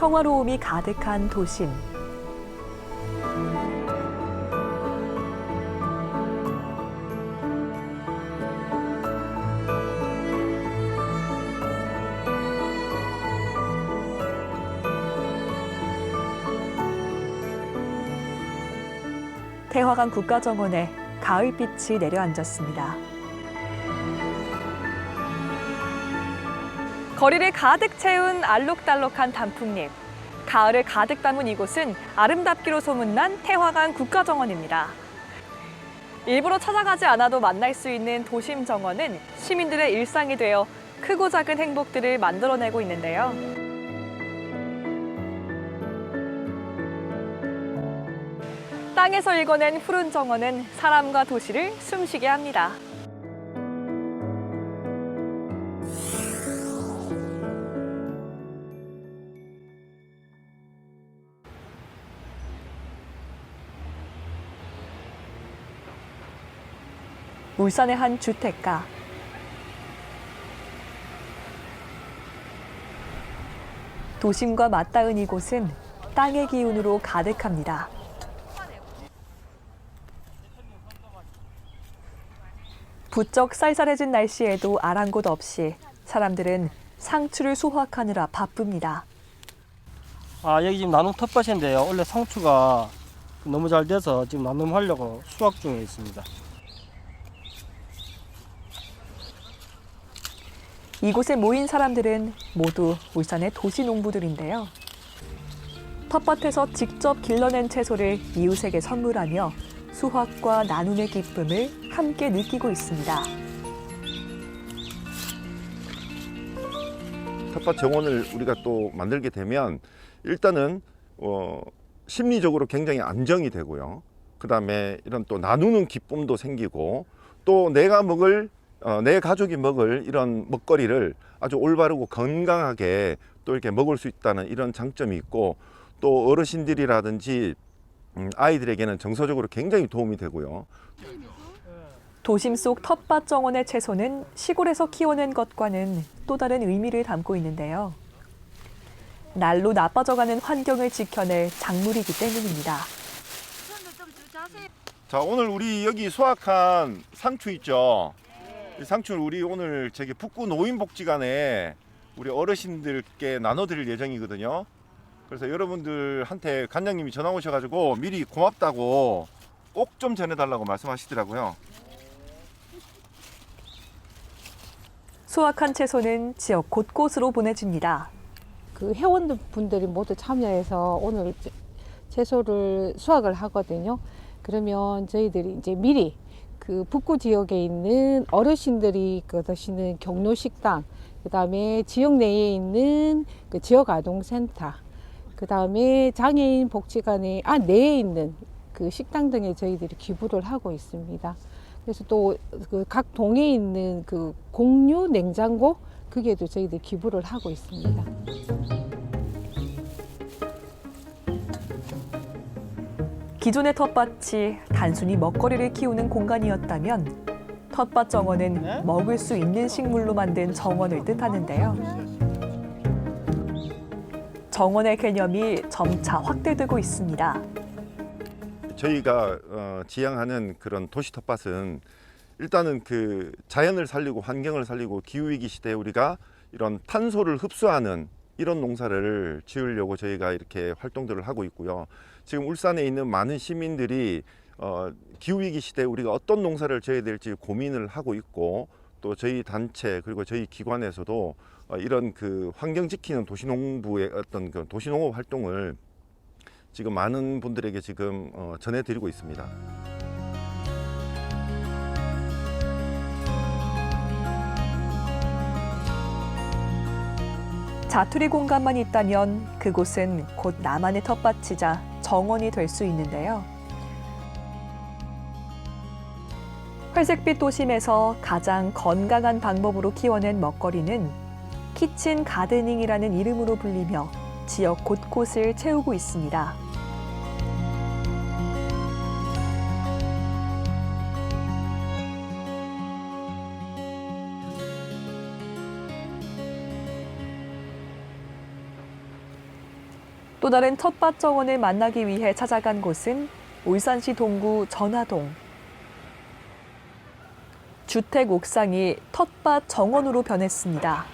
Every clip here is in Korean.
평화로움이 가득한 도심. 태화강 국가정원에 가을빛이 내려앉았습니다. 거리를 가득 채운 알록달록한 단풍잎. 가을을 가득 담은 이곳은 아름답기로 소문난 태화강 국가정원입니다. 일부러 찾아가지 않아도 만날 수 있는 도심 정원은 시민들의 일상이 되어 크고 작은 행복들을 만들어내고 있는데요. 땅에서 일궈낸 푸른 정원은 사람과 도시를 숨쉬게 합니다. 울산의 한 주택가. 도심과 맞닿은 이곳은 땅의 기운으로 가득합니다. 부쩍 쌀쌀해진 날씨에도 아랑곳 없이 사람들은 상추를 수확하느라 바쁩니다. 여기 지금 나눔 텃밭인데요. 원래 상추가 너무 잘 돼서 지금 나눔하려고 수확 중에 있습니다. 이곳에 모인 사람들은 모두 울산의 도시 농부들인데요. 텃밭에서 직접 길러낸 채소를 이웃에게 선물하며 수확과 나눔의 기쁨을 함께 느끼고 있습니다. 텃밭 정원을 우리가 또 만들게 되면 일단은 심리적으로 굉장히 안정이 되고요. 그다음에 이런 또 나누는 기쁨도 생기고 또 내가 먹을 내 가족이 먹을 이런 먹거리를 아주 올바르고 건강하게 또 이렇게 먹을 수 있다는 이런 장점이 있고 또 어르신들이라든지 아이들에게는 정서적으로 굉장히 도움이 되고요. 도심 속 텃밭 정원의 채소는 시골에서 키워낸 것과는 또 다른 의미를 담고 있는데요. 날로 나빠져가는 환경을 지켜낼 작물이기 때문입니다. 자, 오늘 우리 여기 수확한 상추 있죠? 이 상추를 우리 오늘 북구 노인복지관에 우리 어르신들께 나눠드릴 예정이거든요. 그래서 여러분들한테 관장님이 전화 오셔가지고 미리 고맙다고 꼭 좀 전해달라고 말씀하시더라고요. 수확한 채소는 지역 곳곳으로 보내집니다. 그 회원분들이 모두 참여해서 오늘 채소를 수확을 하거든요. 그러면 저희들이 이제 미리 그 북구 지역에 있는 어르신들이 드시는 경로식당, 그다음에 지역 내에 있는 그 지역 아동센터, 그다음에 장애인 복지관의 내에 있는 그 식당 등에 저희들이 기부를 하고 있습니다. 그래서 또 그 각 동에 있는 그 공유 냉장고 그게도 저희들이 기부를 하고 있습니다. 기존의 텃밭이 단순히 먹거리를 키우는 공간이었다면 텃밭 정원은 먹을 수 있는 식물로 만든 정원을 뜻하는데요. 정원의 개념이 점차 확대되고 있습니다. 저희가 지향하는 그런 도시 텃밭은 일단은 그 자연을 살리고 환경을 살리고 기후위기 시대에 우리가 이런 탄소를 흡수하는 이런 농사를 지으려고 저희가 이렇게 활동들을 하고 있고요. 지금 울산에 있는 많은 시민들이 기후위기 시대에 우리가 어떤 농사를 지어야 될지 고민을 하고 있고 또 저희 단체 그리고 저희 기관에서도 이런 그 환경 지키는 도시농부의 어떤 그 도시농업 활동을 지금 많은 분들에게 지금 전해드리고 있습니다. 자투리 공간만 있다면 그곳은 곧 나만의 텃밭이자 정원이 될 수 있는데요. 회색빛 도심에서 가장 건강한 방법으로 키워낸 먹거리는 키친 가드닝이라는 이름으로 불리며 지역 곳곳을 채우고 있습니다. 또 다른 텃밭 정원을 만나기 위해 찾아간 곳은 울산시 동구 전화동. 주택 옥상이 텃밭 정원으로 변했습니다.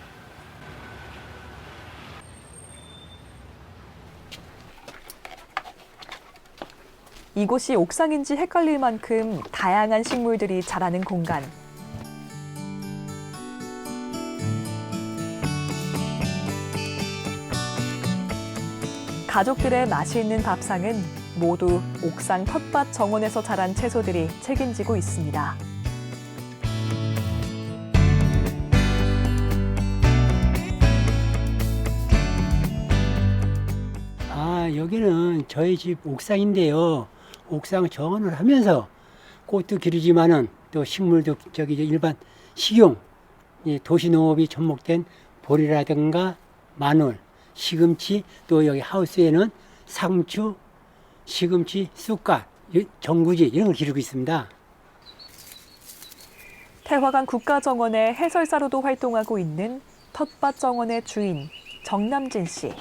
이곳이 옥상인지 헷갈릴 만큼 다양한 식물들이 자라는 공간. 가족들의 맛있는 밥상은 모두 옥상 텃밭 정원에서 자란 채소들이 책임지고 있습니다. 여기는 저희 집 옥상인데요. 옥상 정원을 하면서 꽃도 기르지만은 또 식물도 저기 일반 식용 도시농업이 접목된 보리라든가 마늘, 시금치, 또 여기 하우스에는 상추, 시금치, 쑥갓, 전구지 이런 걸 기르고 있습니다. 태화강 국가정원의 해설사로도 활동하고 있는 텃밭 정원의 주인 정남진 씨.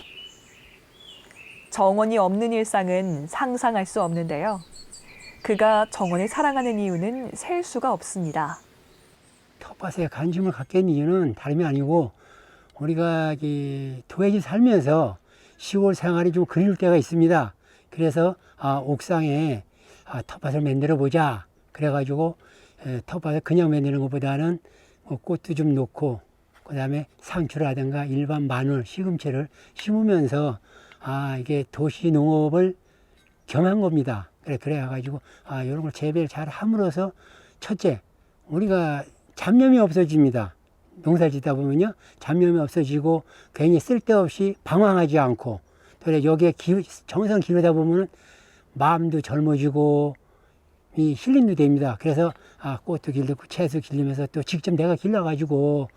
정원이 없는 일상은 상상할 수 없는데요. 그가 정원을 사랑하는 이유는 셀 수가 없습니다. 텃밭에 관심을 갖게 된 이유는 다름이 아니고 우리가 도시에 살면서 시골 생활이 좀 그리울 때가 있습니다. 그래서 옥상에 텃밭을 만들어 보자. 그래가지고 텃밭을 그냥 만드는 것보다는 꽃도 좀 놓고 그다음에 상추라든가 일반 마늘, 시금치를 심으면서 이게 도시 농업을 겸한 겁니다. 그래가지고 이런 걸 재배를 잘 함으로써 첫째 우리가 잡념이 없어집니다. 농사 짓다 보면요 잡념이 없어지고 괜히 쓸데없이 방황하지 않고 또 여기에 정성 기르다 보면 마음도 젊어지고 이 힐링도 됩니다. 그래서 꽃도 길르고 채소 길르면서 또 직접 내가 길러가지고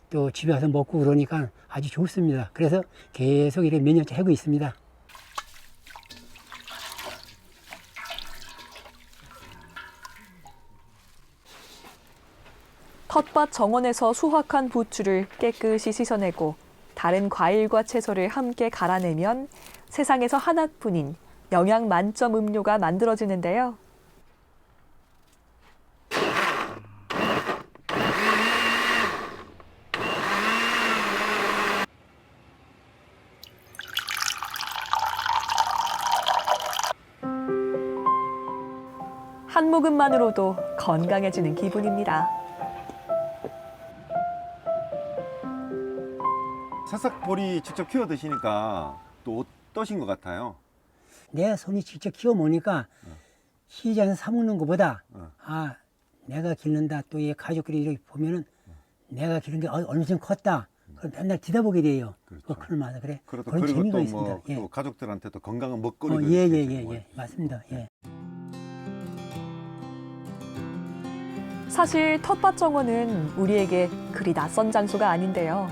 또 집에 와서 먹고 그러니까 아주 좋습니다. 그래서 계속 이렇게 몇 년째 하고 있습니다. 텃밭 정원에서 수확한 부추를 깨끗이 씻어내고 다른 과일과 채소를 함께 갈아내면 세상에서 하나뿐인 영양 만점 음료가 만들어지는데요. 한 모금만으로도 건강해지는 기분입니다. 새싹보리 직접 키워 드시니까 또 어떠신 것 같아요? 내 손이 직접 키워 보니까 시장에서 사 먹는 것보다 내가 기른다 또 얘 가족들이 이렇게 보면은 내가 기른 게 어느 정도 컸다. 그럼 맨날 뒤다보게 돼요. 그렇죠. 그럴마다 그래. 그리고 그런 재미가 또 있습니다. 예. 또 가족들한테 또 건강한 먹거리도 예, 맞습니다. 예. 사실 텃밭 정원은 우리에게 그리 낯선 장소가 아닌데요.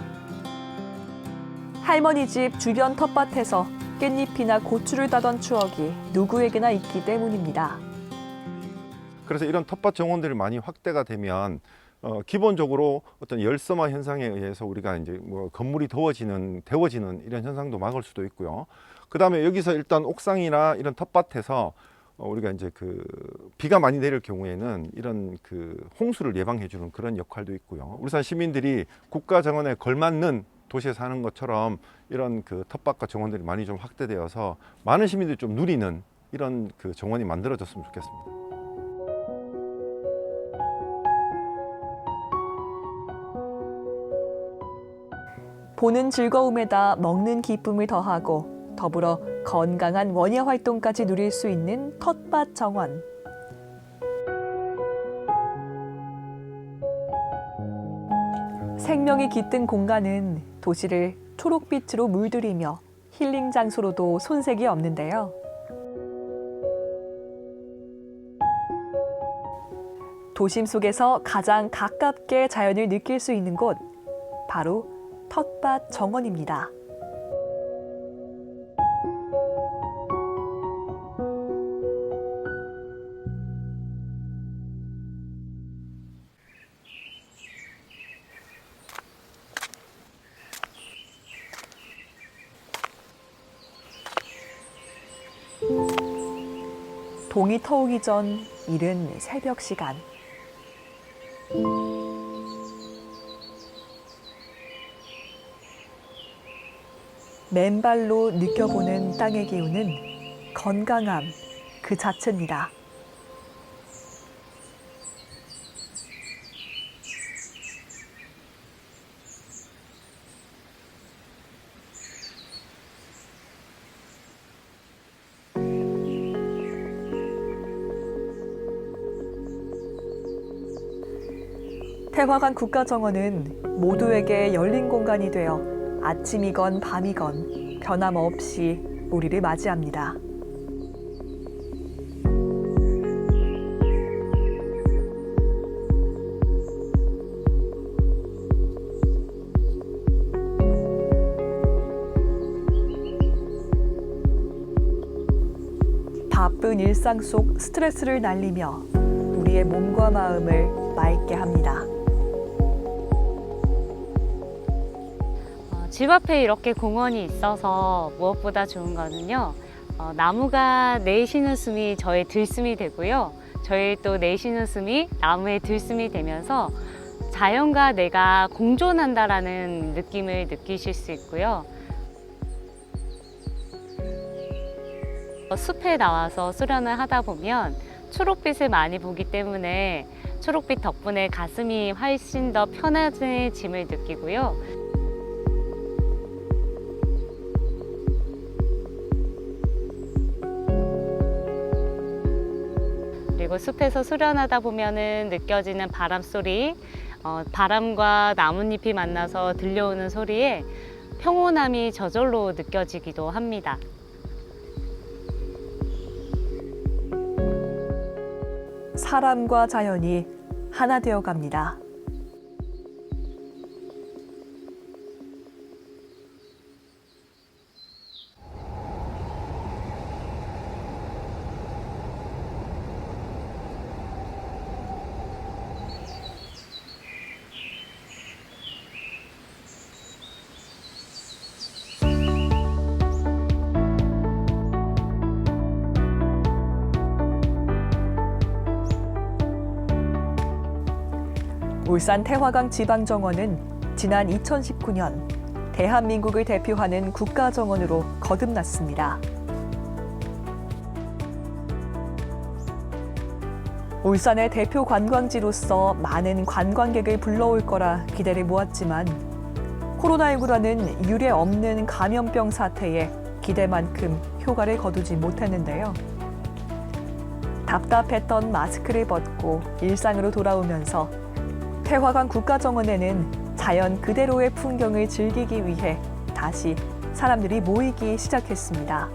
할머니 집 주변 텃밭에서 깻잎이나 고추를 따던 추억이 누구에게나 있기 때문입니다. 그래서 이런 텃밭 정원들이 많이 확대가 되면 기본적으로 어떤 열섬화 현상에 의해서 우리가 이제 뭐 건물이 데워지는 이런 현상도 막을 수도 있고요. 그다음에 여기서 일단 옥상이나 이런 텃밭에서 우리가 이제 그 비가 많이 내릴 경우에는 이런 그 홍수를 예방해 주는 그런 역할도 있고요. 울산 시민들이 국가 정원에 걸맞는 도시에 사는 것처럼 이런 그 텃밭과 정원들이 많이 좀 확대되어서 많은 시민들이 좀 누리는 이런 그 정원이 만들어졌으면 좋겠습니다. 보는 즐거움에다 먹는 기쁨을 더하고 더불어 건강한 원예 활동까지 누릴 수 있는 텃밭 정원. 생명이 깃든 공간은 도시를 초록빛으로 물들이며 힐링 장소로도 손색이 없는데요. 도심 속에서 가장 가깝게 자연을 느낄 수 있는 곳, 바로 텃밭 정원입니다. 동이 터오기 전 이른 새벽 시간. 맨발로 느껴보는 땅의 기운은 건강함 그 자체입니다. 태화강 국가정원은 모두에게 열린 공간이 되어 아침이건 밤이건 변함없이 우리를 맞이합니다. 바쁜 일상 속 스트레스를 날리며 우리의 몸과 마음을 맑게 합니다. 집 앞에 이렇게 공원이 있어서 무엇보다 좋은 거는요. 나무가 내쉬는 숨이 저의 들숨이 되고요. 저희 또 내쉬는 숨이 나무의 들숨이 되면서 자연과 내가 공존한다라는 느낌을 느끼실 수 있고요. 숲에 나와서 수련을 하다 보면 초록빛을 많이 보기 때문에 초록빛 덕분에 가슴이 훨씬 더 편안해짐을 느끼고요. 그리고 숲에서 수련하다 보면은 느껴지는 바람 소리, 바람과 나뭇잎이 만나서 들려오는 소리에 평온함이 저절로 느껴지기도 합니다. 사람과 자연이 하나 되어 갑니다. 울산 태화강 지방정원은 지난 2019년 대한민국을 대표하는 국가정원으로 거듭났습니다. 울산의 대표 관광지로서 많은 관광객을 불러올 거라 기대를 모았지만 코로나19라는 유례 없는 감염병 사태에 기대만큼 효과를 거두지 못했는데요. 답답했던 마스크를 벗고 일상으로 돌아오면서 태화강 국가정원에는 자연 그대로의 풍경을 즐기기 위해 다시 사람들이 모이기 시작했습니다.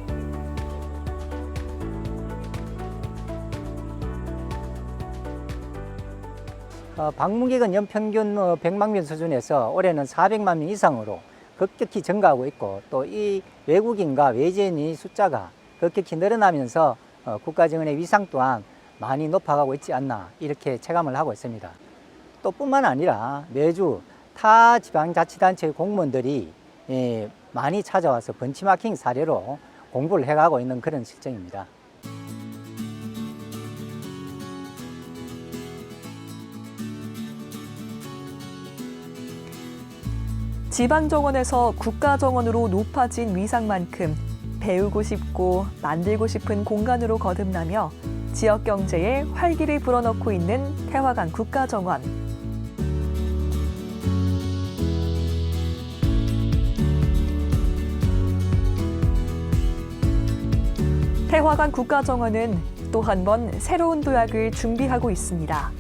방문객은 연평균 100만 명 수준에서 올해는 400만 명 이상으로 급격히 증가하고 있고 또 이 외국인과 외지인의 숫자가 급격히 늘어나면서 국가정원의 위상 또한 많이 높아가고 있지 않나 이렇게 체감을 하고 있습니다. 또 뿐만 아니라 매주 타 지방자치단체 공무원들이 많이 찾아와서 번치마킹 사례로 공부를 해가고 있는 그런 실정입니다. 지방정원에서 국가정원으로 높아진 위상만큼 배우고 싶고 만들고 싶은 공간으로 거듭나며 지역 경제에 활기를 불어넣고 있는 태화강 국가정원. 태화강 국가정원은 또 한 번 새로운 도약을 준비하고 있습니다.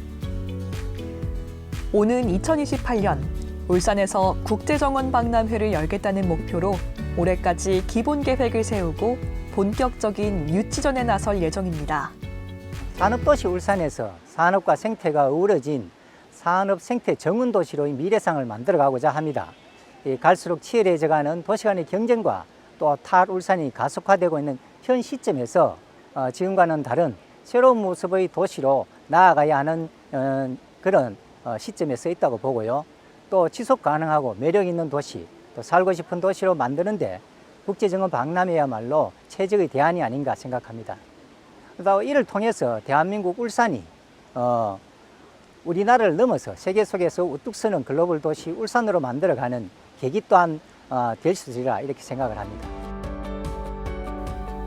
오는 2028년 울산에서 국제정원 박람회를 열겠다는 목표로 올해까지 기본 계획을 세우고 본격적인 유치전에 나설 예정입니다. 산업도시 울산에서 산업과 생태가 어우러진 산업 생태 정원 도시로의 미래상을 만들어가고자 합니다. 갈수록 치열해져가는 도시 간의 경쟁과 또 탈울산이 가속화되고 있는 현 시점에서 지금과는 다른 새로운 모습의 도시로 나아가야 하는 그런 시점에 서 있다고 보고요. 또 지속 가능하고 매력 있는 도시, 또 살고 싶은 도시로 만드는데 국제정원 박람회야말로 최적의 대안이 아닌가 생각합니다. 그러다 이를 통해서 대한민국 울산이 우리나라를 넘어서 세계 속에서 우뚝 서는 글로벌 도시 울산으로 만들어가는 계기 또한 될 수 있으리라 이렇게 생각을 합니다.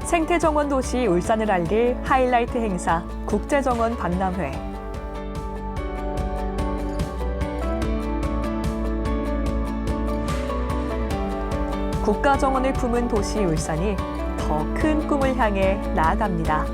생태정원 도시 울산을 알릴 하이라이트 행사 국제정원 박람회. 국가정원을 품은 도시 울산이 더 큰 꿈을 향해 나아갑니다.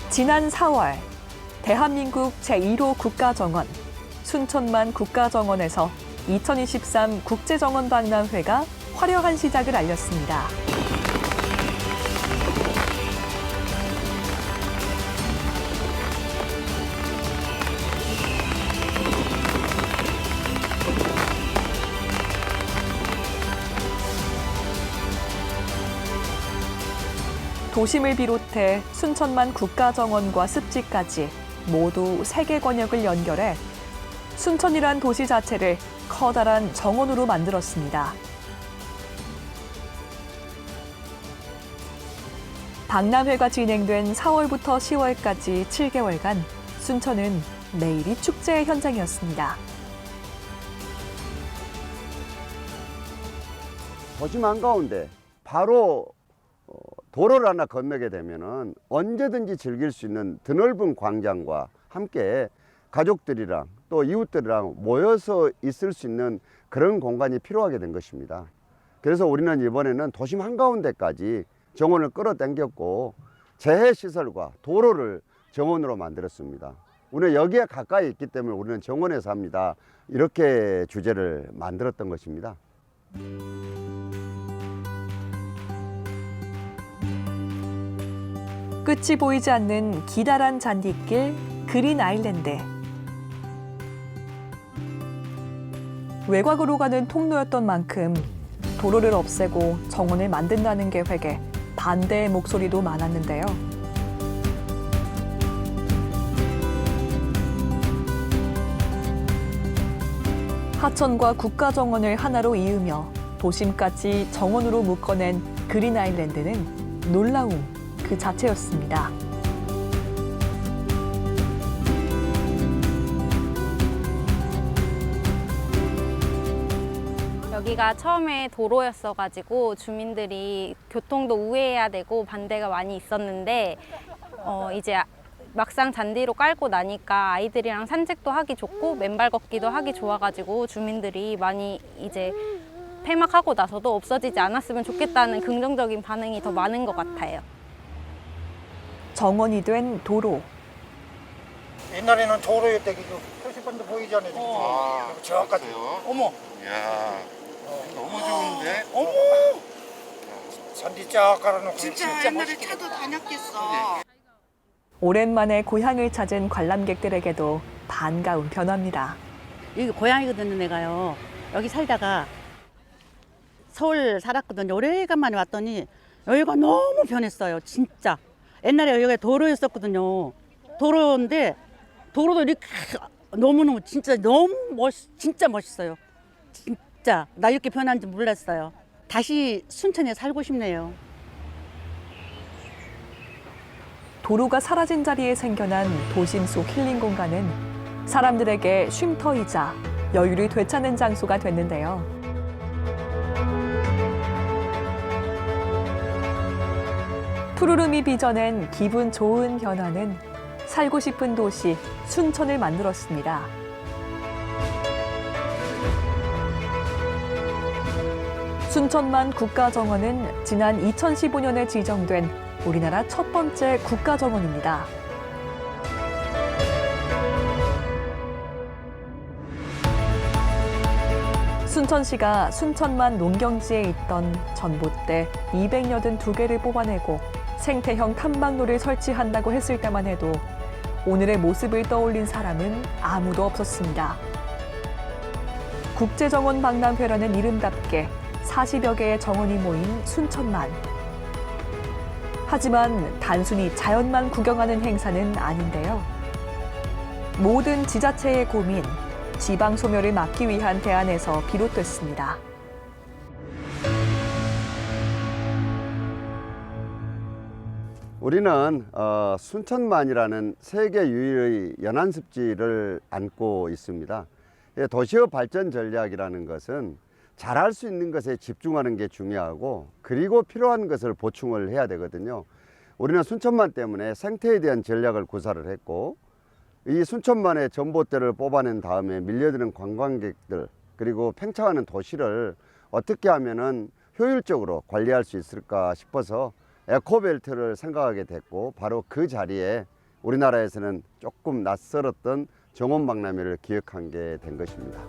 지난 4월 대한민국 제1호 국가정원 순천만 국가정원에서 2023 국제정원 박람회가 화려한 시작을 알렸습니다. 도심을 비롯해 순천만 국가정원과 습지까지 모두 3개 권역을 연결해 순천이란 도시 자체를 커다란 정원으로 만들었습니다. 박람회가 진행된 4월부터 10월까지 7개월간 순천은 매일이 축제의 현장이었습니다. 도심 한가운데 바로 도로를 하나 건너게 되면은 언제든지 즐길 수 있는 드넓은 광장과 함께 가족들이랑 또 이웃들이랑 모여서 있을 수 있는 그런 공간이 필요하게 된 것입니다. 그래서 우리는 이번에는 도심 한가운데까지 정원을 끌어당겼고 재해시설과 도로를 정원으로 만들었습니다. 우리는 여기에 가까이 있기 때문에 우리는 정원에서 합니다. 이렇게 주제를 만들었던 것입니다. 끝이 보이지 않는 기다란 잔디길 그린 아일랜드. 외곽으로 가는 통로였던 만큼 도로를 없애고 정원을 만든다는 계획에 반대의 목소리도 많았는데요. 하천과 국가정원을 하나로 이으며 도심까지 정원으로 묶어낸 그린 아일랜드는 놀라움 그 자체였습니다. 여기가 처음에 도로였어가지고 주민들이 교통도 우회해야 되고 반대가 많이 있었는데 이제 막상 잔디로 깔고 나니까 아이들이랑 산책도 하기 좋고 맨발 걷기도 하기 좋아가지고 주민들이 많이 이제 폐막하고 나서도 없어지지 않았으면 좋겠다는 긍정적인 반응이 더 많은 것 같아요. 정원이 된 도로. 옛날에는 도로였대 그 표시판도 보이지 않아요. 저까지. 어머. 야, 너무 좋은데? 어머. 잔디 쫙 깔아놓고 진짜 옛날에 차도 다녔겠어. 오랜만에 고향을 찾은 관람객들에게도 반가운 변화입니다. 여기 고향이거든요, 내가요. 여기 살다가 서울 살았거든요. 오래간만에 왔더니 여기가 너무 변했어요, 진짜. 옛날에 여기가 도로였었거든요. 도로인데 도로도 이렇게 너무너무 진짜 진짜 멋있어요. 진짜 나 이렇게 변한지 몰랐어요. 다시 순천에 살고 싶네요. 도로가 사라진 자리에 생겨난 도심 속 힐링 공간은 사람들에게 쉼터이자 여유를 되찾는 장소가 됐는데요. 푸르름이 빚어낸 기분 좋은 변화는 살고 싶은 도시 순천을 만들었습니다. 순천만 국가정원은 지난 2015년에 지정된 우리나라 첫 번째 국가정원입니다. 순천시가 순천만 농경지에 있던 전봇대 282개를 뽑아내고 생태형 탐방로를 설치한다고 했을 때만 해도 오늘의 모습을 떠올린 사람은 아무도 없었습니다. 국제정원 박람회라는 이름답게 40여 개의 정원이 모인 순천만. 하지만 단순히 자연만 구경하는 행사는 아닌데요. 모든 지자체의 고민, 지방 소멸을 막기 위한 대안에서 비롯됐습니다. 우리는 순천만이라는 세계 유일의 연안습지를 안고 있습니다. 도시의 발전 전략이라는 것은 잘할 수 있는 것에 집중하는 게 중요하고 그리고 필요한 것을 보충을 해야 되거든요. 우리는 순천만 때문에 생태에 대한 전략을 구사를 했고 이 순천만의 전봇대를 뽑아낸 다음에 밀려드는 관광객들 그리고 팽창하는 도시를 어떻게 하면은 효율적으로 관리할 수 있을까 싶어서 에코벨트를 생각하게 됐고 바로 그 자리에 우리나라에서는 조금 낯설었던 정원박람회를 기획한 게 된 것입니다.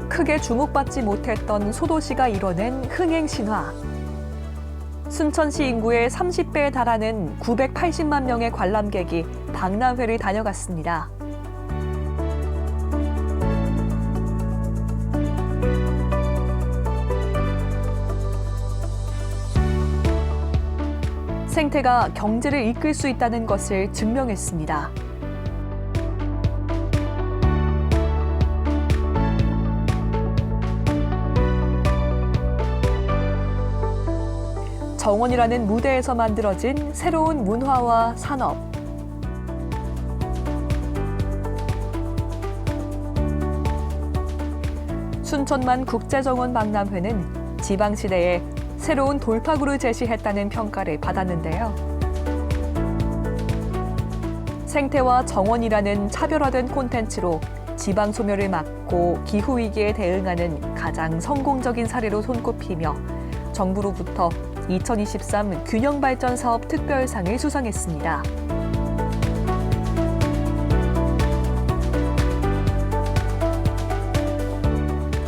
크게 주목받지 못했던 소도시가 이뤄낸 흥행신화. 순천시 인구의 30배에 달하는 980만 명의 관람객이 박람회를 다녀갔습니다. 생태가 경제를 이끌 수 있다는 것을 증명했습니다. 정원이라는 무대에서 만들어진 새로운 문화와 산업. 순천만 국제정원 박람회는 지방시대에 새로운 돌파구를 제시했다는 평가를 받았는데요. 생태와 정원이라는 차별화된 콘텐츠로 지방 소멸을 막고 기후위기에 대응하는 가장 성공적인 사례로 손꼽히며 정부로부터 2023 균형발전사업 특별상을 수상했습니다.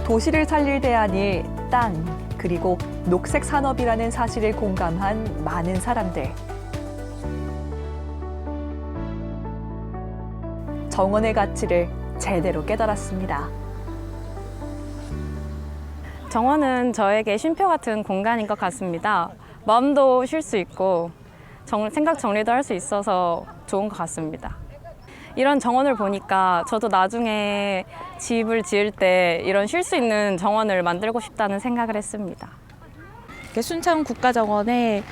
도시를 살릴 대안이 땅, 그리고 녹색 산업이라는 사실을 공감한 많은 사람들. 정원의 가치를 제대로 깨달았습니다. 정원은 저에게 쉼표 같은 공간인 것 같습니다. 마음도 쉴 수 있고 생각 정리도 할 수 있어서 좋은 것 같습니다. 이런 정원을 보니까 저도 나중에 집을 지을 때 이런 쉴 수 있는 정원을 만들고 싶다는 생각을 했습니다. 순천 국가정원에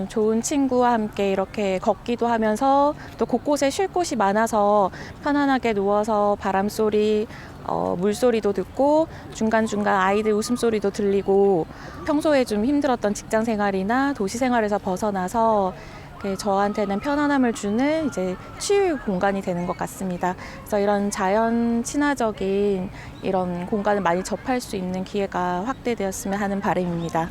좋은 친구와 함께 이렇게 걷기도 하면서 또 곳곳에 쉴 곳이 많아서 편안하게 누워서 바람소리, 물소리도 듣고 중간중간 아이들 웃음소리도 들리고 평소에 좀 힘들었던 직장 생활이나 도시 생활에서 벗어나서 저한테는 편안함을 주는 이제 치유 공간이 되는 것 같습니다. 그래서 이런 자연 친화적인 이런 공간을 많이 접할 수 있는 기회가 확대되었으면 하는 바람입니다.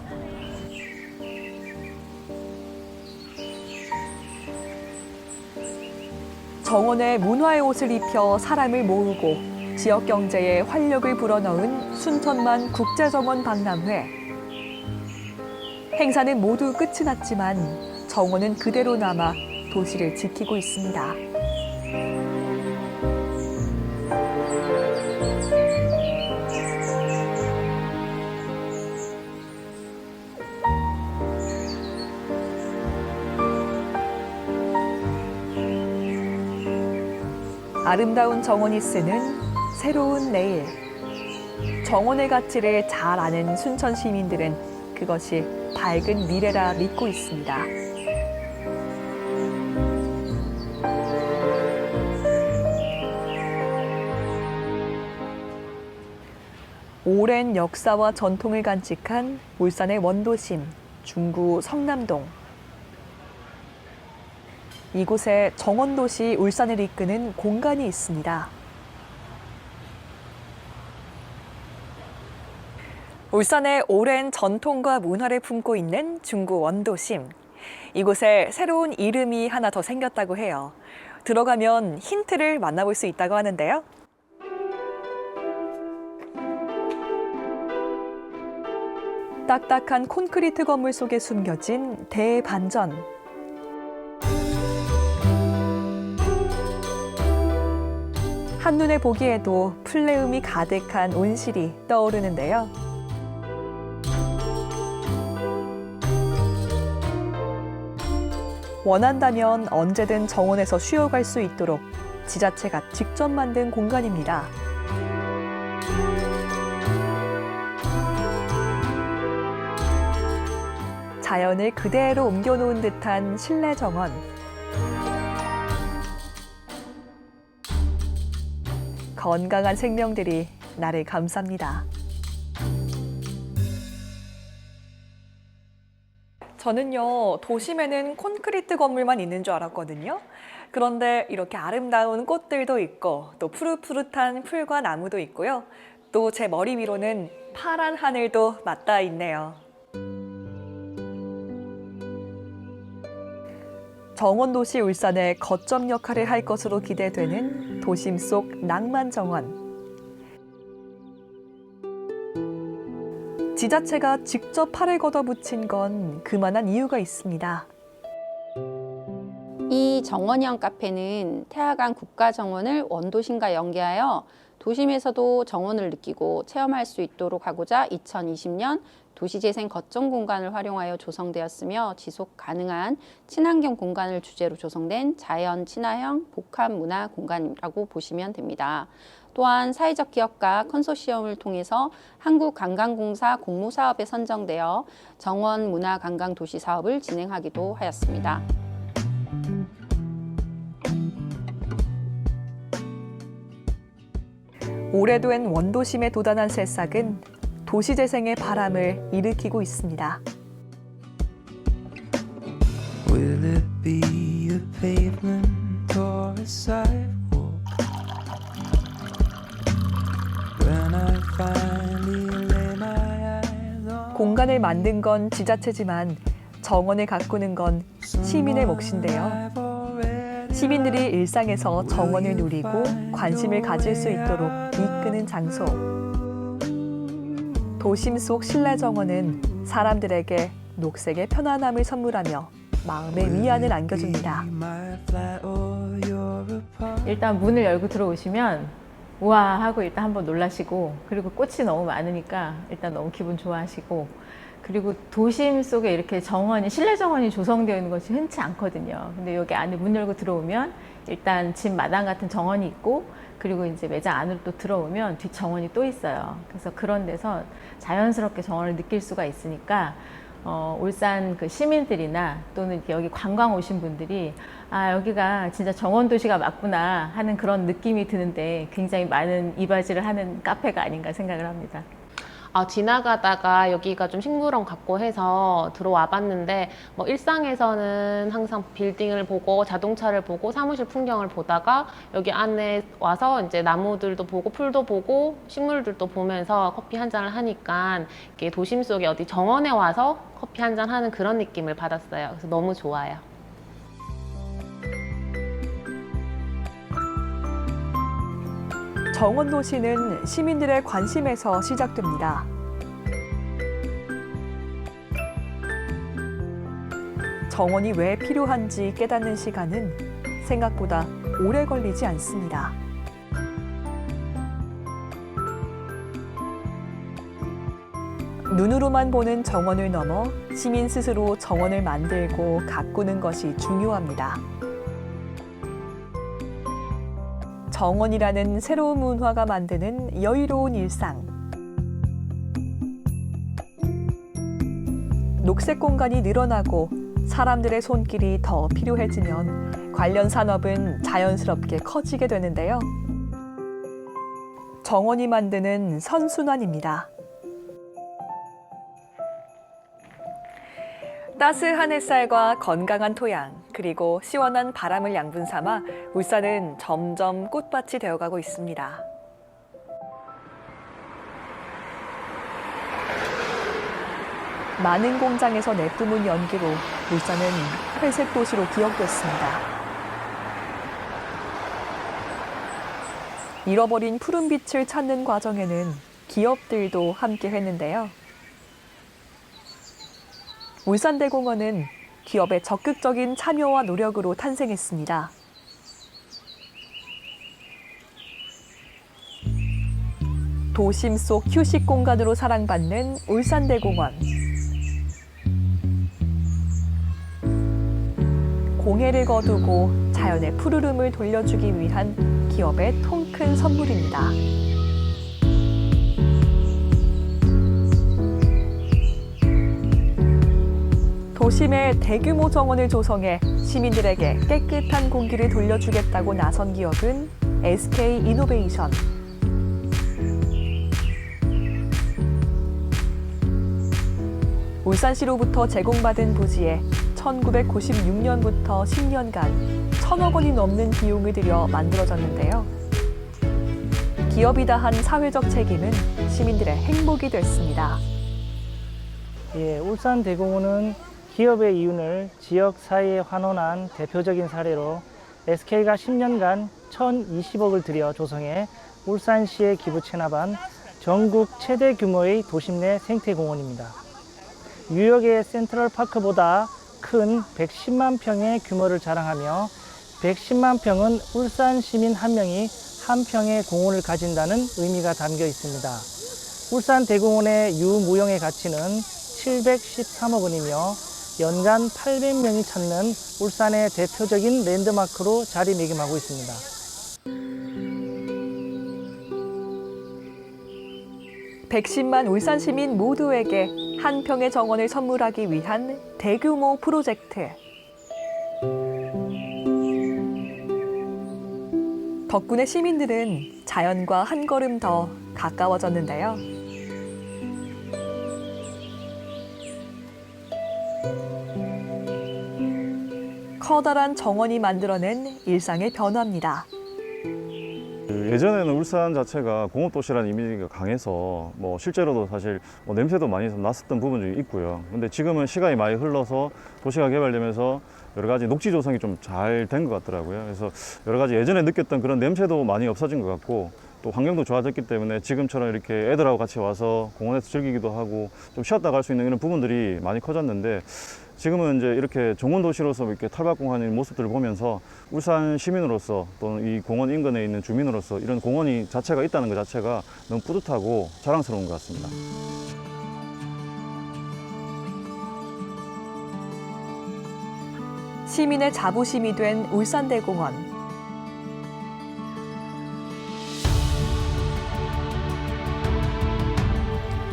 정원에 문화의 옷을 입혀 사람을 모으고 지역 경제에 활력을 불어넣은 순천만 국제정원 박람회. 행사는 모두 끝이 났지만 정원은 그대로 남아 도시를 지키고 있습니다. 아름다운 정원이 쓰는 새로운 내일. 정원의 가치를 잘 아는 순천 시민들은 그것이 밝은 미래라 믿고 있습니다. 오랜 역사와 전통을 간직한 울산의 원도심, 중구 성남동. 이곳에 정원도시 울산을 이끄는 공간이 있습니다. 울산의 오랜 전통과 문화를 품고 있는 중구 원도심. 이곳에 새로운 이름이 하나 더 생겼다고 해요. 들어가면 힌트를 만나볼 수 있다고 하는데요. 딱딱한 콘크리트 건물 속에 숨겨진 대반전. 한눈에 보기에도 풀내음이 가득한 온실이 떠오르는데요. 원한다면 언제든 정원에서 쉬어갈 수 있도록 지자체가 직접 만든 공간입니다. 자연을 그대로 옮겨놓은 듯한 실내 정원. 건강한 생명들이 나를 감쌉니다. 저는요, 도심에는 콘크리트 건물만 있는 줄 알았거든요. 그런데 이렇게 아름다운 꽃들도 있고 또 푸릇푸릇한 풀과 나무도 있고요. 또 제 머리 위로는 파란 하늘도 맞닿아 있네요. 정원도시 울산의 거점 역할을 할 것으로 기대되는 도심 속 낭만정원. 지자체가 직접 팔을 걷어붙인 건 그만한 이유가 있습니다. 이 정원형 카페는 태화강 국가정원을 원도심과 연계하여 도심에서도 정원을 느끼고 체험할 수 있도록 하고자 2020년 도시재생 거점 공간을 활용하여 조성되었으며 지속 가능한 친환경 공간을 주제로 조성된 자연 친화형 복합 문화 공간이라고 보시면 됩니다. 또한 사회적 기업과 컨소시엄을 통해서 한국관광공사 공모사업에 선정되어 정원 문화 관광 도시 사업을 진행하기도 하였습니다. 오래된 원도심에 돋아난 새싹은 도시재생의 바람을 일으키고 있습니다. Will it be a pavement or a sidewalk? When I finally lay my eyes on 공간을 만든 건 지자체지만 정원을 가꾸는 건 시민의 몫인데요. 시민들이 일상에서 정원을 누리고 관심을 가질 수 있도록 이끄는 장소. 도심 속 실내 정원은 사람들에게 녹색의 편안함을 선물하며 마음의 위안을 안겨줍니다. 일단 문을 열고 들어오시면 우와 하고 일단 한번 놀라시고, 그리고 꽃이 너무 많으니까 일단 너무 기분 좋아하시고, 그리고 도심 속에 이렇게 정원이, 실내 정원이 조성되어 있는 것이 흔치 않거든요. 근데 여기 안에 문 열고 들어오면 일단 집 마당 같은 정원이 있고, 그리고 이제 매장 안으로 또 들어오면 뒷 정원이 또 있어요. 그래서 그런 데서 자연스럽게 정원을 느낄 수가 있으니까 울산 그 시민들이나 또는 여기 관광 오신 분들이 아, 여기가 진짜 정원 도시가 맞구나 하는 그런 느낌이 드는데 굉장히 많은 이바지를 하는 카페가 아닌가 생각을 합니다. 지나가다가 여기가 좀 식물원 같고 해서 들어와 봤는데, 뭐 일상에서는 항상 빌딩을 보고 자동차를 보고 사무실 풍경을 보다가 여기 안에 와서 이제 나무들도 보고 풀도 보고 식물들도 보면서 커피 한 잔을 하니까 이게 도심 속에 어디 정원에 와서 커피 한 잔 하는 그런 느낌을 받았어요. 그래서 너무 좋아요. 정원 도시는 시민들의 관심에서 시작됩니다. 정원이 왜 필요한지 깨닫는 시간은 생각보다 오래 걸리지 않습니다. 눈으로만 보는 정원을 넘어 시민 스스로 정원을 만들고 가꾸는 것이 중요합니다. 정원이라는 새로운 문화가 만드는 여유로운 일상. 녹색 공간이 늘어나고 사람들의 손길이 더 필요해지면 관련 산업은 자연스럽게 커지게 되는데요. 정원이 만드는 선순환입니다. 따스한 햇살과 건강한 토양, 그리고 시원한 바람을 양분 삼아 울산은 점점 꽃밭이 되어가고 있습니다. 많은 공장에서 내뿜은 연기로 울산은 회색 도시로 기억됐습니다. 잃어버린 푸른빛을 찾는 과정에는 기업들도 함께 했는데요. 울산대공원은 기업의 적극적인 참여와 노력으로 탄생했습니다. 도심 속 휴식 공간으로 사랑받는 울산대공원. 공해를 거두고 자연의 푸르름을 돌려주기 위한 기업의 통큰 선물입니다. 도심에 대규모 정원을 조성해 시민들에게 깨끗한 공기를 돌려주겠다고 나선 기업은 SK이노베이션. 울산시로부터 제공받은 부지에 1996년부터 10년간 1,000억 원이 넘는 비용을 들여 만들어졌는데요. 기업이 다한 사회적 책임은 시민들의 행복이 됐습니다. 예, 울산대공원은 기업의 이윤을 지역 사회에 환원한 대표적인 사례로 SK가 10년간 1,020억을 들여 조성해 울산시에 기부 체납한 전국 최대 규모의 도심 내 생태공원입니다. 뉴욕의 센트럴파크보다 큰 110만 평의 규모를 자랑하며 110만 평은 울산 시민 한 명이 한 평의 공원을 가진다는 의미가 담겨 있습니다. 울산대공원의 유무용의 가치는 713억 원이며 연간 800명이 찾는 울산의 대표적인 랜드마크로 자리매김하고 있습니다. 백십만 울산 시민 모두에게 한 평의 정원을 선물하기 위한 대규모 프로젝트. 덕분에 시민들은 자연과 한 걸음 더 가까워졌는데요. 커다란 정원이 만들어낸 일상의 변화입니다. 예전에는 울산 자체가 공업도시라는 이미지가 강해서 실제로도 사실 냄새도 많이 났었던 부분이 있고요. 근데 지금은 시간이 많이 흘러서 도시가 개발되면서 여러 가지 녹지 조성이 좀 잘 된 것 같더라고요. 그래서 여러 가지 예전에 느꼈던 그런 냄새도 많이 없어진 것 같고 또 환경도 좋아졌기 때문에 지금처럼 이렇게 애들하고 같이 와서 공원에서 즐기기도 하고 좀 쉬었다 갈 수 있는 이런 부분들이 많이 커졌는데 지금은 이제 이렇게 종원 도시로서 이렇게 탈바꿈하는 모습들을 보면서 울산 시민으로서 또는 이 공원 인근에 있는 주민으로서 이런 공원이 자체가 있다는 것 자체가 너무 뿌듯하고 자랑스러운 것 같습니다. 시민의 자부심이 된 울산대공원.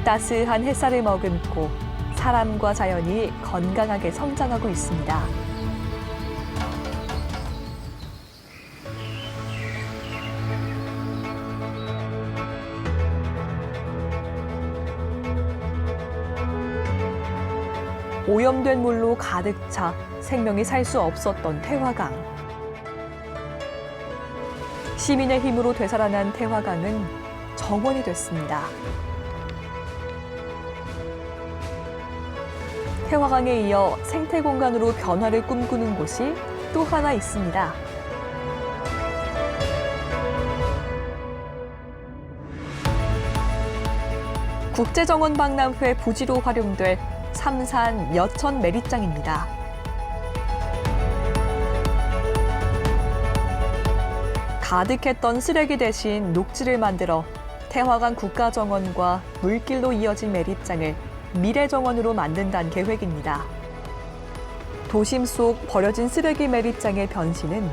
따스한 햇살을 머금고 사람과 자연이 건강하게 성장하고 있습니다. 오염된 물로 가득 차 생명이 살 수 없었던 태화강. 시민의 힘으로 되살아난 태화강은 정원이 됐습니다. 태화강에 이어 생태공간으로 변화를 꿈꾸는 곳이 또 하나 있습니다. 국제정원 박람회 부지로 활용될 삼산 여천 매립장입니다. 가득했던 쓰레기 대신 녹지를 만들어 태화강 국가정원과 물길로 이어진 매립장을 미래정원으로 만든다는 계획입니다. 도심 속 버려진 쓰레기 매립장의 변신은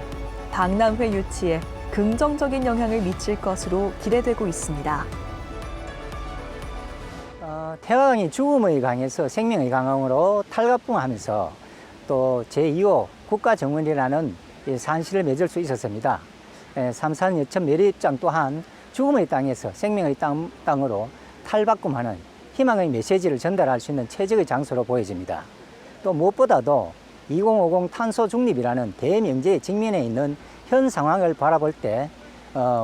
박람회 유치에 긍정적인 영향을 미칠 것으로 기대되고 있습니다. 태화강이 죽음의 강에서 생명의 강으로 탈바꿈하면서 또 제2호 국가정원이라는 산실을 맺을 수 있었습니다. 삼산 여천 매립장 또한 죽음의 땅에서 생명의 땅으로 탈바꿈하는 희망의 메시지를 전달할 수 있는 최적의 장소로 보여집니다. 또 무엇보다도 2050 탄소 중립이라는 대명제에 직면해 있는 현 상황을 바라볼 때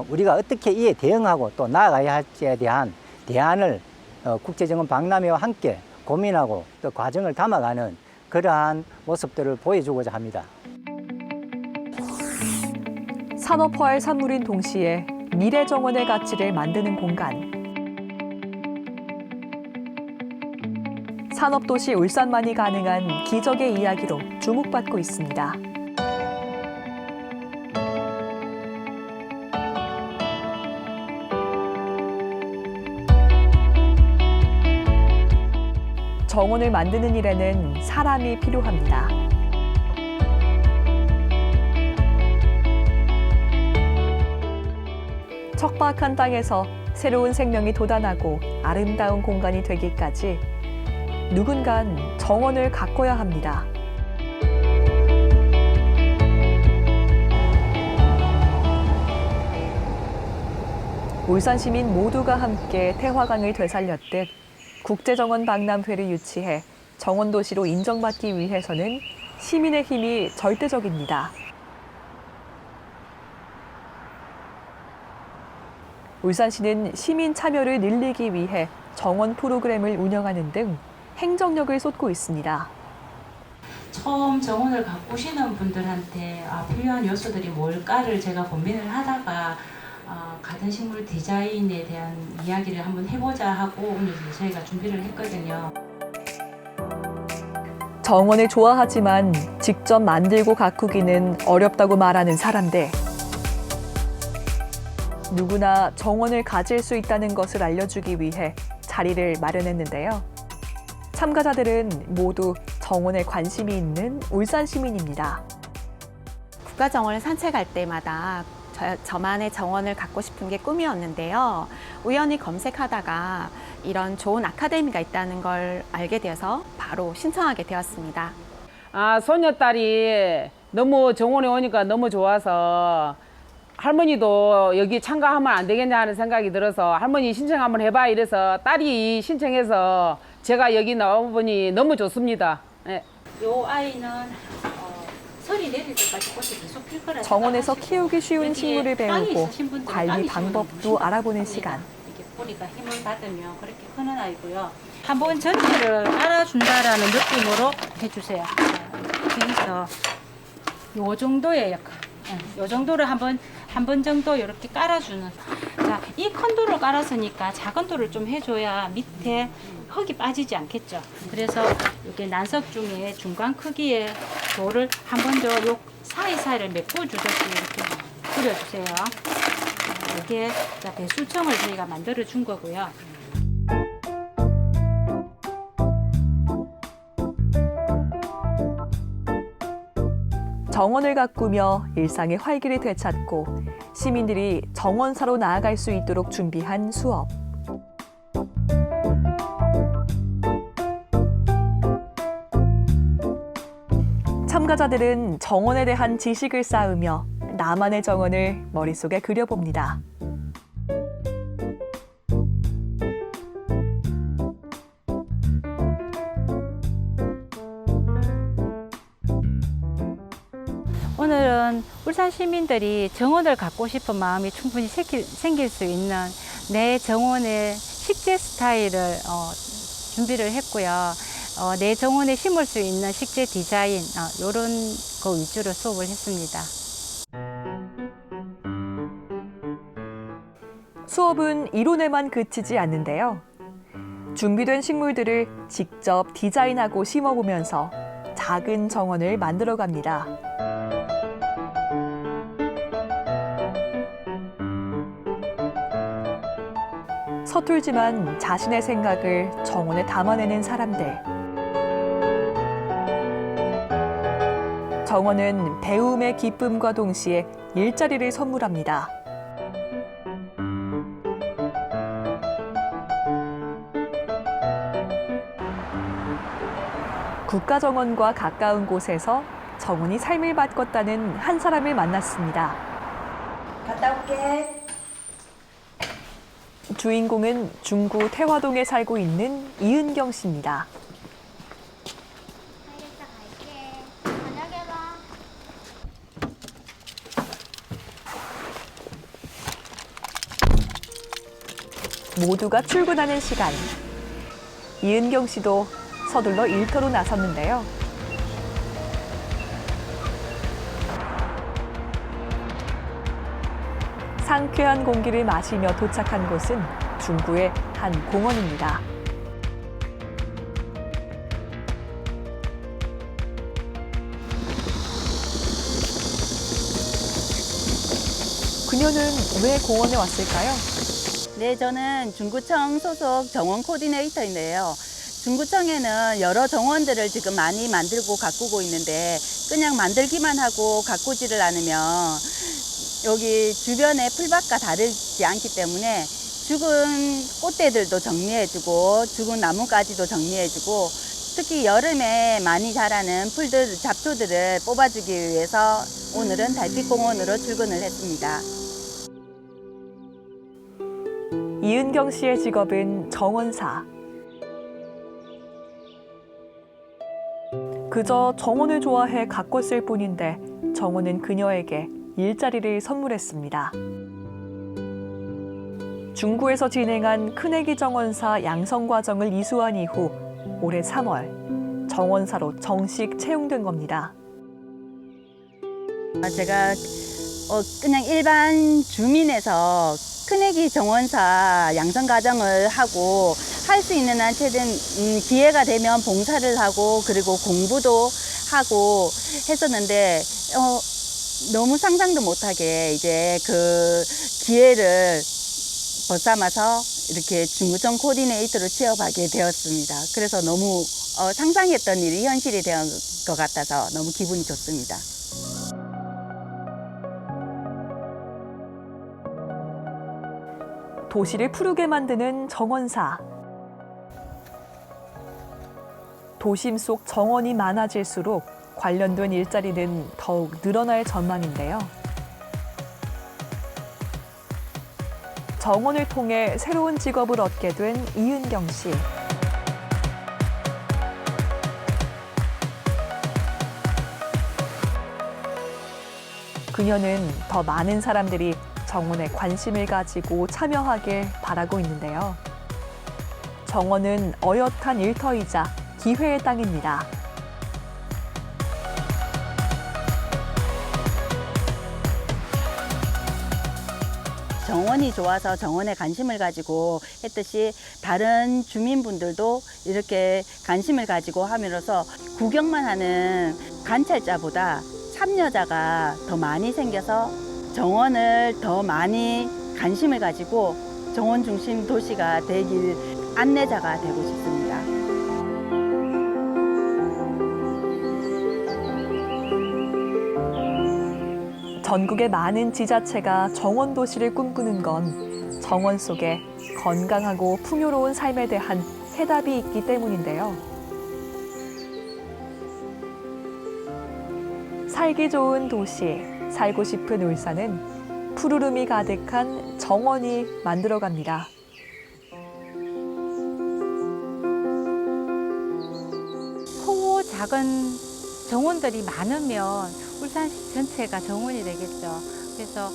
우리가 어떻게 이에 대응하고 또 나아가야 할지에 대한 대안을 국제정원 박람회와 함께 고민하고 또 과정을 담아가는 그러한 모습들을 보여주고자 합니다. 산업화의 산물인 동시에 미래정원의 가치를 만드는 공간. 산업도시 울산만이 가능한 기적의 이야기로 주목받고 있습니다. 정원을 만드는 일에는 사람이 필요합니다. 척박한 땅에서 새로운 생명이 돋아나고 아름다운 공간이 되기까지 누군간 정원을 가꿔야 합니다. 울산 시민 모두가 함께 태화강을 되살렸듯 국제정원 박람회를 유치해 정원도시로 인정받기 위해서는 시민의 힘이 절대적입니다. 울산시는 시민 참여를 늘리기 위해 정원 프로그램을 운영하는 등 행정력을 쏟고 있습니다. 처음 정원을 가꾸시는 분들한테 필요한 요소들이 뭘까를 제가 고민을 하다가 가든식물 디자인에 대한 이야기를 한번 해보자 하고 오늘 저희가 준비를 했거든요. 정원을 좋아하지만 직접 만들고 가꾸기는 어렵다고 말하는 사람들. 누구나 정원을 가질 수 있다는 것을 알려주기 위해 자리를 마련했는데요. 참가자들은 모두 정원에 관심이 있는 울산 시민입니다. 국가정원을 산책할 때마다 저만의 정원을 갖고 싶은 게 꿈이었는데요. 우연히 검색하다가 이런 좋은 아카데미가 있다는 걸 알게 되어서 바로 신청하게 되었습니다. 손녀딸이 너무 정원에 오니까 너무 좋아서 할머니도 여기 참가하면 안 되겠냐 하는 생각이 들어서 할머니 신청 한번 해봐 이래서 딸이 신청해서 제가 여기 나와보니 너무 좋습니다. 네. 요 아이는 설이 내릴 때까지 꽃이 계속 필 거라 정원에서 키우기 쉬운 식물을 배우고 관리 방법도 알아보는 시간. 이렇게 뿌리가 힘을 받으면 그렇게 크는 아이고요. 한번 전체를 깔아준다라는 느낌으로 해주세요. 이렇게 해서 요 정도의 역할. 요 정도를 한 번 정도 이렇게 깔아주는. 자, 이 큰 돌을 깔았으니까 작은 돌을 좀 해줘야 밑에 흙이 빠지지 않겠죠. 그래서 이게 난석 중에 중간 크기의 돌을 한 번 더 요 사이사이를 메꿔주듯이 이렇게 그려주세요. 이게 배수청을 저희가 만들어 준 거고요. 정원을 가꾸며 일상의 활기를 되찾고 시민들이 정원사로 나아갈 수 있도록 준비한 수업. 참가자들은 정원에 대한 지식을 쌓으며 나만의 정원을 머릿속에 그려봅니다. 오늘은 울산 시민들이 정원을 갖고 싶은 마음이 충분히 생길 수 있는 내 정원의 식재 스타일을 준비를 했고요. 내 정원에 심을 수 있는 식재 디자인 이런 거 위주로 수업을 했습니다. 수업은 이론에만 그치지 않는데요. 준비된 식물들을 직접 디자인하고 심어보면서 작은 정원을 만들어갑니다. 서툴지만 자신의 생각을 정원에 담아내는 사람들. 정원은 배움의 기쁨과 동시에 일자리를 선물합니다. 국가정원과 가까운 곳에서 정원이 삶을 바꿨다는 한 사람을 만났습니다. 갔다 올게. 주인공은 중구 태화동에 살고 있는 이은경 씨입니다. 모두가 출근하는 시간. 이은경 씨도 서둘러 일터로 나섰는데요. 상쾌한 공기를 마시며 도착한 곳은 중구의 한 공원입니다. 그녀는 왜 공원에 왔을까요? 네, 저는 중구청 소속 정원 코디네이터인데요. 중구청에는 여러 정원들을 지금 많이 만들고 가꾸고 있는데 그냥 만들기만 하고 가꾸지를 않으면 여기 주변의 풀밭과 다르지 않기 때문에 죽은 꽃대들도 정리해주고 죽은 나뭇가지도 정리해주고 특히 여름에 많이 자라는 풀들, 잡초들을 뽑아주기 위해서 오늘은 달빛공원으로 출근을 했습니다. 이은경 씨의 직업은 정원사. 그저 정원을 좋아해 가꿨을 뿐인데 정원은 그녀에게 일자리를 선물했습니다. 중구에서 진행한 큰애기 정원사 양성과정을 이수한 이후 올해 3월 정원사로 정식 채용된 겁니다. 제가 그냥 일반 주민에서 큰애기 정원사 양성 과정을 하고 할 수 있는 한 최대한 기회가 되면 봉사를 하고 그리고 공부도 하고 했었는데 너무 상상도 못하게 이제 그 기회를 벗삼아서 이렇게 중구청 코디네이터로 취업하게 되었습니다. 그래서 너무 상상했던 일이 현실이 된 것 같아서 너무 기분이 좋습니다. 도시를 푸르게 만드는 정원사. 도심 속 정원이 많아질수록 관련된 일자리는 더욱 늘어날 전망인데요. 정원을 통해 새로운 직업을 얻게 된 이은경 씨. 그녀는 더 많은 사람들이 정원에 관심을 가지고 참여하길 바라고 있는데요. 정원은 어엿한 일터이자 기회의 땅입니다. 정원이 좋아서 정원에 관심을 가지고 했듯이 다른 주민분들도 이렇게 관심을 가지고 함으로써 구경만 하는 관찰자보다 참여자가 더 많이 생겨서 정원을 더 많이 관심을 가지고 정원 중심 도시가 되길 안내자가 되고 싶습니다. 전국의 많은 지자체가 정원 도시를 꿈꾸는 건 정원 속에 건강하고 풍요로운 삶에 대한 해답이 있기 때문인데요. 살기 좋은 도시, 살고 싶은 울산은 푸르름이 가득한 정원이 만들어갑니다. 크고 작은 정원들이 많으면 울산시 전체가 정원이 되겠죠. 그래서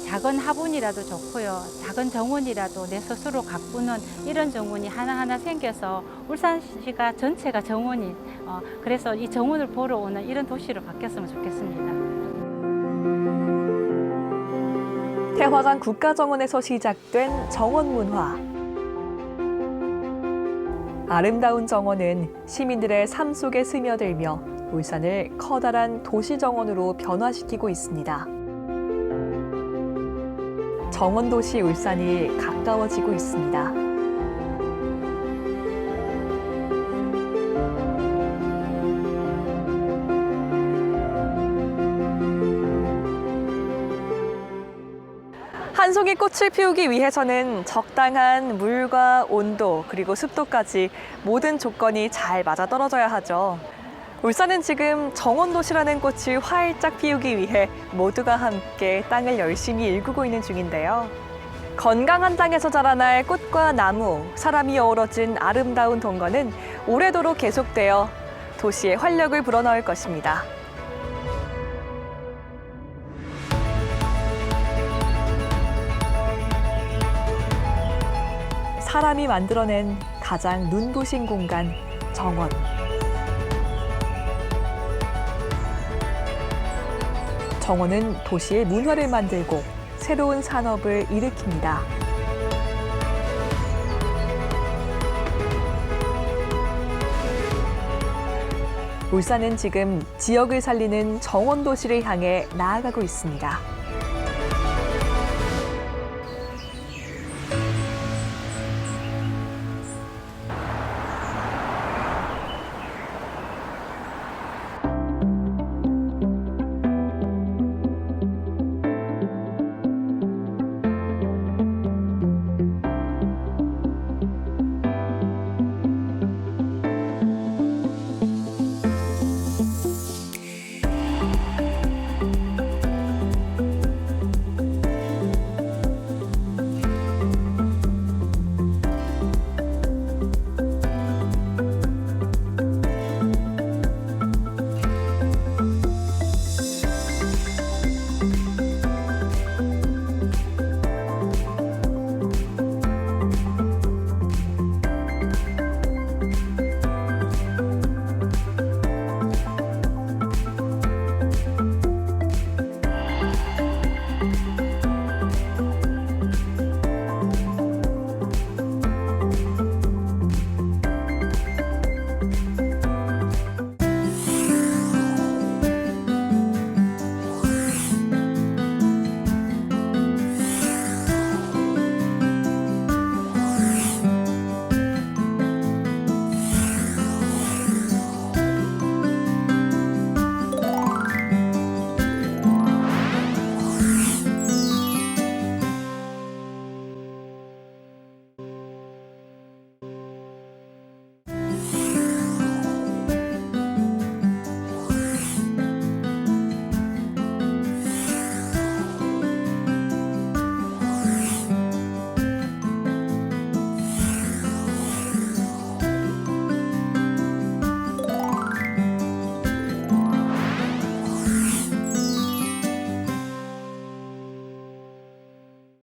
작은 화분이라도 좋고요. 작은 정원이라도 내 스스로 가꾸는 이런 정원이 하나하나 생겨서 울산시가 전체가 정원이 그래서 이 정원을 보러 오는 이런 도시로 바뀌었으면 좋겠습니다. 태화강 국가정원에서 시작된 정원 문화. 아름다운 정원은 시민들의 삶 속에 스며들며 울산을 커다란 도시정원으로 변화시키고 있습니다. 정원도시 울산이 가까워지고 있습니다. 한 송이 꽃을 피우기 위해서는 적당한 물과 온도 그리고 습도까지 모든 조건이 잘 맞아떨어져야 하죠. 울산은 지금 정원도시라는 꽃을 활짝 피우기 위해 모두가 함께 땅을 열심히 일구고 있는 중인데요. 건강한 땅에서 자라날 꽃과 나무, 사람이 어우러진 아름다운 동거는 오래도록 계속되어 도시의 활력을 불어넣을 것입니다. 사람이 만들어낸 가장 눈부신 공간, 정원. 정원은 도시의 문화를 만들고 새로운 산업을 일으킵니다. 울산은 지금 지역을 살리는 정원 도시를 향해 나아가고 있습니다.